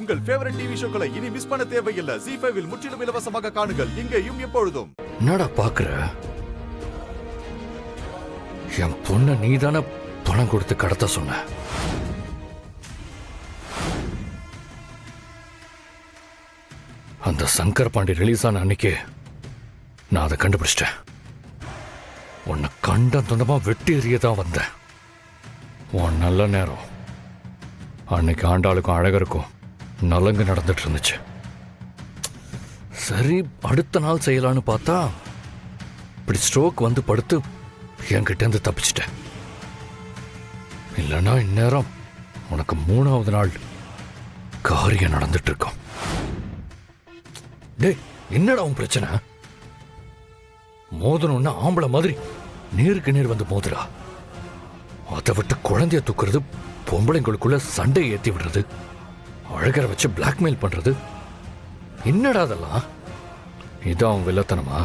உங்கள் favourite TV ஷோக்களை இனி miss பண்ண தேவையில்லை. ZEE5 இல் முற்றிலும் இலவசமாக காணுங்கள், இங்கேயும் எப்பொழுதும். என்னடா பாக்குற? என் பொண்ண நீதானே பணம் கொடுத்து கடத்த சொன்ன. அந்த சங்கர் பாண்டி ரிலீஸ் ஆன அன்னைக்கு நான் அதை கண்டுபிடிச்சிட்டேன். உன்னை கண்ட சொந்தமா வெட்டி எறியதான் வந்தேன். உன் நல்ல நேரம் அன்னைக்கு ஆண்டாளுக்கும் அழகருக்கும் நலங்கு நடந்துட்டு இருந்துச்சு. சரி, அடுத்த நாள் செய்யலான்னு பார்த்தா இப்படி ஸ்ட்ரோக் வந்து படுத்து என்கிட்ட இருந்து தப்பிச்சிட்டேன். இல்லைன்னா இந்நேரம் உனக்கு 3வது நாள் காரியம் நடந்துட்டு இருக்கும். டேய், என்னடா உன் பிரச்சனை? மோதணும்னா ஆம்பளை மாதிரி நேருக்கு நேர் வந்து மோதுரா. அதை விட்டு குழந்தைய தூக்குறது, பொம்பளைங்களுக்குள்ள சண்டையை ஏத்தி விடுறது, அழகரை வச்சு பிளாக்மெயில் பண்றது, என்னடா அதெல்லாம்? இதான் வில்லத்தனமா?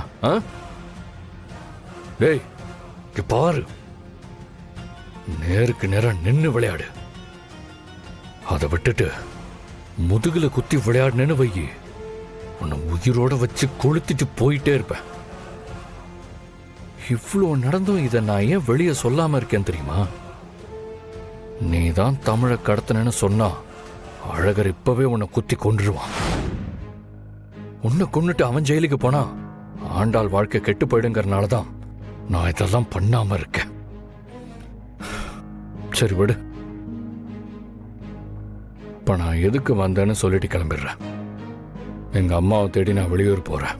டேய், பாரு, நேருக்கு நேரம் நின்னு விளையாடு. அதை விட்டுட்டு முதுகுல குத்தி விளையாடுனேன்னு வையி, உன்னை உயிரோட வச்சு கொளுத்திட்டு போயிட்டே இருப்பேன். இவ்வளோ நடந்தும் இதை நான் ஏன் வெளியே சொல்லாம இருக்கேன் தெரியுமா? நீ தான் தமிழை கடத்தினு சொன்னா அழகர் இப்பவே உன்னை குத்தி கொன்றுவான். உன்னை கொன்னுட்டு அவன் ஜெயிலுக்கு போனா ஆண்டாள் வாழ்க்கை கெட்டு போயிடுங்கிறனாலதான் நான் இதெல்லாம் பண்ணாம இருக்கேன். சரி விடு, இப்ப நான் எதுக்கு வந்தேன்னு சொல்லிட்டு கிளம்பிடுறேன். எங்க அம்மாவை தேடி நான் வெளியூர் போறேன்.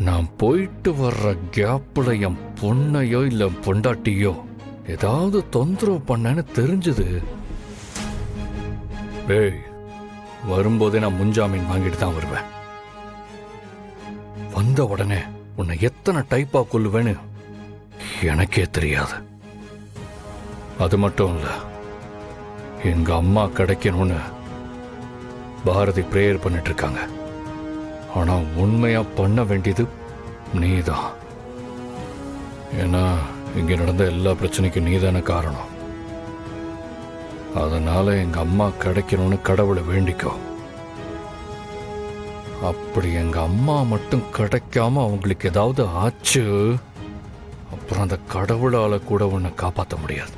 நான் போயிட்டு வர்ற கேப்ல என் பொண்ணையோ இல்ல பொண்டாட்டியோ ஏதாவது தொந்தரவு பண்ணேன்னு தெரிஞ்சது, ஏய், வரும்போதே நான் முன்ஜாமீன் வாங்கிட்டு தான் வருவேன். வந்த உடனே உன்னை எத்தனை டைப்பா கொல்லுவேன்னு எனக்கே தெரியாது. அது மட்டும் இல்ல, எங்க அம்மா கிடைக்கணும்னு பாரதி பிரேயர் பண்ணிட்டு இருக்காங்க. ஆனா உண்மையா பண்ண வேண்டியது நீதான். ஏன்னா இங்க நடந்த எல்லா பிரச்சனைக்கும் நீதான காரணம். அதனால எங்க அம்மா கிடைக்கணும்னு கடவுளை வேண்டிக்கோ. அப்படி எங்க அம்மா மட்டும் கிடைக்காம அவங்களுக்கு ஏதாவது ஆச்சு, அப்புறம் அந்த கடவுளால கூட உன்னை காப்பாற்ற முடியாது.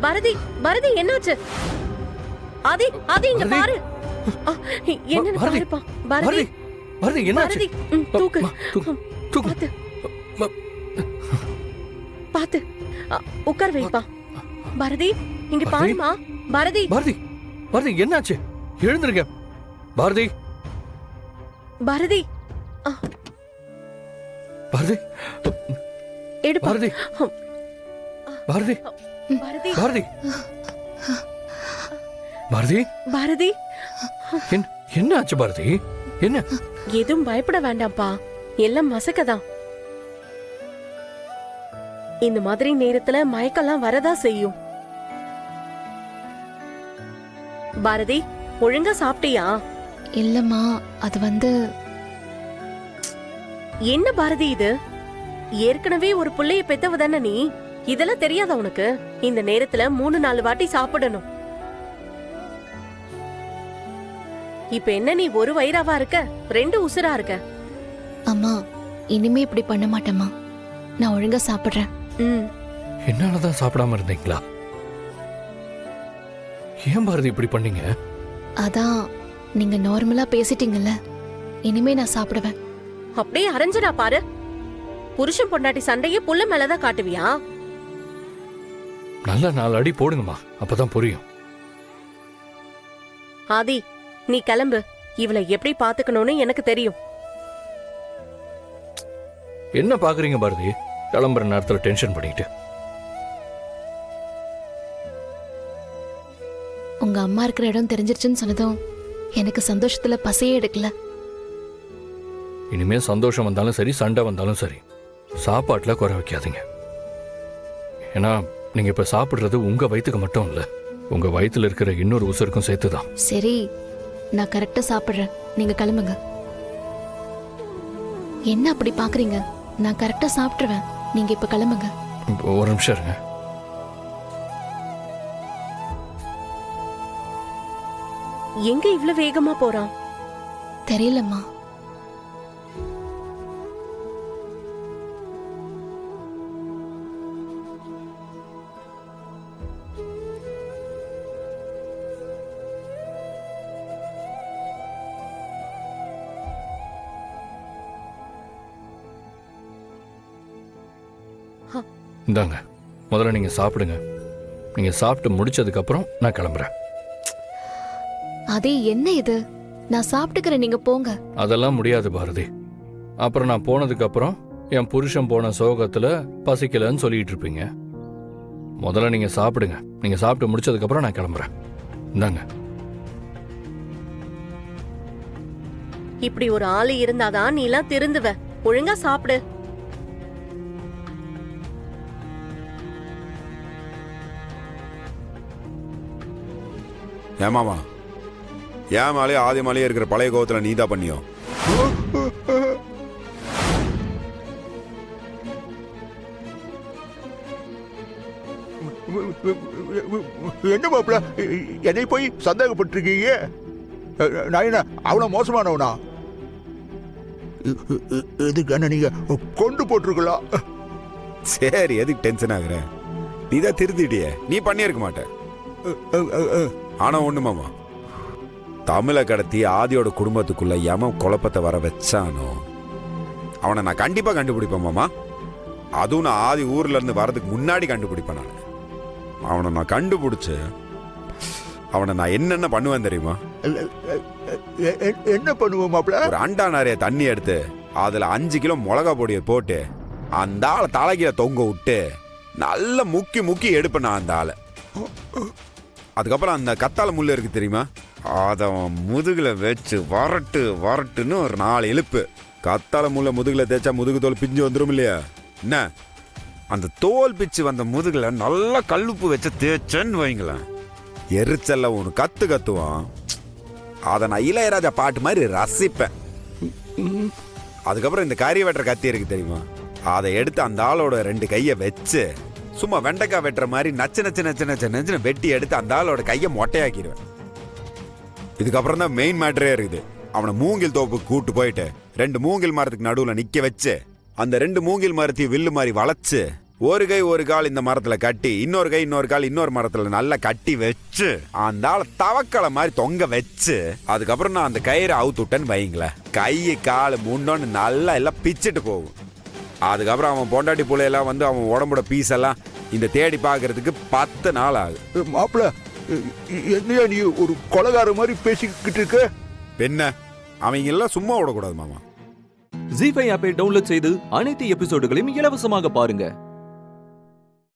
பாரதி, பாரதி, என்னாச்சு? ஆதி, ஆதி, இங்க பாரு. என்ன பாருப்பா. பாரதி, பாரதி, என்னாச்சு? தூக்கு, தூக்கு. பாத்து உட்கார் வைப்பா. பாரதி, இங்க பாருமா. பாரதி, பாரதி, பாரதி, என்னாச்சு? எழுந்திருங்க பாரதி. பாரதி, பாரதி, எடுப்பா. பாரதி, பாரதி, பாரதி, பாரதி, பாரதி, பாரதி, என்ன ஆச்சு பாரதி? என்ன? எதுவும் பயப்பட வேண்டாம்ப்பா, எல்லாம் மசக்கதான். இந்த மாதிரி நேரத்துல மயக்கெல்லாம் வரதா செய்யும். பாரதி, ஒழுங்கா சாப்பிட்டியா? இல்லம்மா, அது என்ன பாரதி இது? ஏற்கனவே ஒரு புள்ளைய பெத்தவ தானே நீ? இதெல்லாம் தெரியாதா உனக்கு? இந்த நேரத்துல 3-4 வாட்டி சாப்பிடணும். இப்ப என்ன நீ ஒரு வயிறாவா இருக்க, 2 உசுரா இருக்க? அம்மா, இனிமே இப்படி பண்ண மாட்டேம்மா. நான் ஒழுங்கா சாப்பிடுறேன். என்னாலதான் சாப்பிடாம இருந்தீங்களா? ஏன் பாரதி இப்படி பண்ணீங்க? அதான் நீங்க நார்மலா பேசிட்டீங்கல்ல, இனிமே நான் சாப்பிடுவேன். அப்படியே அரைஞ்சனா பாரு. புருஷன் பொண்டாட்டி சண்டையே புள்ள மேலதான் காட்டுவியா? நல்ல 4 அடி போடுங்கம்மா, அப்பதான் புரியும். ஆதி, நீ கிளம்பு. இவளை எப்படி பாத்துக்கணும்னு எனக்கு தெரியும். என்ன பாக்குறீங்க பாரதி? கிளம்புற நேரத்துல டென்ஷன் பண்ணிட்டு. உங்க அம்மா இருக்கிற இடம் தெரிஞ்சிருச்சுன்னு சொன்னதும் எனக்கு சந்தோஷத்துல பசையே எடுக்கல. இனிமே சந்தோஷம் வந்தாலும் சரி, சண்டை வந்தாலும் சரி, சாப்பாட்டுல குறை வைக்காதீங்க. ஏன்னா நீங்க இப்ப சாப்பிடுறது உங்க வயிற்றுக்கு மட்டும் இல்ல, உங்க வயிற்றுல இருக்கிற இன்னொரு உசுருக்கும் சேர்த்துதான். சரி, நான் கரெக்டா சாப்பிடுறேன், நீங்க கிளம்புங்க. என்ன அப்படி பாக்குறீங்க? நான் கரெக்டா சாப்பிட்டுருவேன். நீங்க இப்ப கிளம்புங்க. ஒரு நிமிஷம் இருங்க. எங்க இவ்ளோ வேகமா போறான்? தெரியலம்மா. இந்தாங்க, முதல்ல நீங்க சாப்பிடுங்க. நீங்க சாப்பிட்டு முடிச்சதுக்கு அப்புறம் நான் கிளம்புறேன். அதே என்ன இது? நான் சாப்பிட்டுக்கிறேன், நீங்க போங்க. அதெல்லாம் முடியாது பாரதி. அப்புறம் நான் போனதுக்கு அப்புறம் என் புருஷன் போன சோகத்துல பசிக்கலன்னு சொல்லிட்டு இருப்பீங்க. முதல்ல நீங்க சாப்பிடுங்க. நீங்க சாப்பிட்டு முடிச்சதுக்கு அப்புறம் நான் கிளம்புறேன். இந்தாங்க. இப்படி ஒரு ஆளு இருந்தாதான் நீ எல்லாம் திருந்துவ. ஒழுங்கா சாப்பிடு. ஏமாமா, ஏன் மேலே ஆதி மேலேயே இருக்கிற பழைய கோவத்துல நீதான் பண்ணியோ? என்ன மாப்பிள, என்னை போய் சந்தேகப்பட்டிருக்கீங்க? நான் என்ன அவ்வளவு மோசமானவனா? இதுக்கு என்ன நீங்க கொண்டு போட்டிருக்கலாம். சரி, எதுக்கு டென்ஷன் ஆகுற? நீதான் திருந்திட்டியே, நீ பண்ணியிருக்க மாட்ட. ஆனா ஒண்ணு மாமா, தமிழை கடத்தி ஆதியோட குடும்பத்துக்குள்ள எமன் குழப்பத்தை வர வச்சானோ அவனை நான் கண்டிப்பா கண்டுபிடிப்பேன் மாமா. அதுவும் நான் ஆதி ஊர்ல இருந்து வரதுக்கு முன்னாடி கண்டுபிடிப்பேன். அவனை நான் கண்டுபிடிச்சு அவனை நான் என்னென்ன பண்ணுவேன் தெரியுமா? என்ன பண்ணுவோம் மாப்பிள? ஒரு அண்டா நிறைய தண்ணி எடுத்து அதுல 5 கிலோ மிளகா பொடியை போட்டு அந்த ஆளை தலைகீழ தொங்க விட்டு நல்ல முக்கி முக்கி எடுப்பேன் நான் அந்த ஆளை. அதுக்கப்புறம் அந்த கத்தாழை முள்ளு இருக்கு தெரியுமா, அதை முதுகுல வச்சு வரட்டு வரட்டுன்னு ஒரு 4 இழுப்பு. கத்தாழை முள்ள முதுகுல தேய்ச்சா முதுகு தோல் பிஞ்சு வந்துடும் இல்லையா? என்ன அந்த தோல் பிச்சு வந்த முதுகுல நல்லா கல்லுப்பு வச்சு தேய்ச்சன்னு வைங்களேன், எரிச்சல்ல ஒன்று கத்துவான். அதை நான் இளையராஜா பாட்டு மாதிரி ரசிப்பேன். அதுக்கப்புறம் இந்த கறி வெட்டுற கத்தி இருக்கு தெரியுமா, அதை எடுத்து அந்த ஆளோட 2 கையை வச்சு சும்மா வெண்டைக்காய் வெட்டுற மாதிரி நச்சு நச்சு நச்சு நச்சு நச்சுன்னு வெட்டி எடுத்து அந்த ஆளோட கையை மொட்டையாக்கிடுவேன். இதுக்கப்புறம் தான் மெயின் மேட்டரே இருக்குது. அவனை மூங்கில் தோப்புக்கு கூட்டு போயிட்டு 2 மூங்கில் மரத்துக்கு நடுவில் நிற்க வச்சு அந்த 2 மூங்கில் மரத்தையும் வில்லு மாதிரி வளைச்சு ஒரு கை ஒரு கால் இந்த மரத்துல கட்டி இன்னொரு கை இன்னொரு கால் இன்னொரு மரத்துல நல்லா கட்டி வச்சு அந்த ஆளை தவக்களை மாதிரி தொங்க வச்சு அதுக்கப்புறம் நான் அந்த கயிறை அவுத்து விட்டேன்னு வைங்களேன், கை கால் முன்னோன்னு நல்லா எல்லாம் பிச்சுட்டு போகும். அதுக்கப்புறம் அவன் பொண்டாட்டி பிள்ளையெல்லாம் வந்து அவன் உடம்போட பீஸ் எல்லாம் இந்த தேடி பார்க்கறதுக்கு 10 நாள் ஆகும். மாப்பிள, என்னையா நீ ஒரு கொலைகார மாதிரி பேசிக்கிட்டு இருக்க? என்ன அவங்க எல்லாம் சும்மா விடக்கூடாது மாமா. ஜீ5 ஆப்பை டவுன்லோட் செய்து அனைத்து எபிசோடுகளையும் இலவசமாக பாருங்க.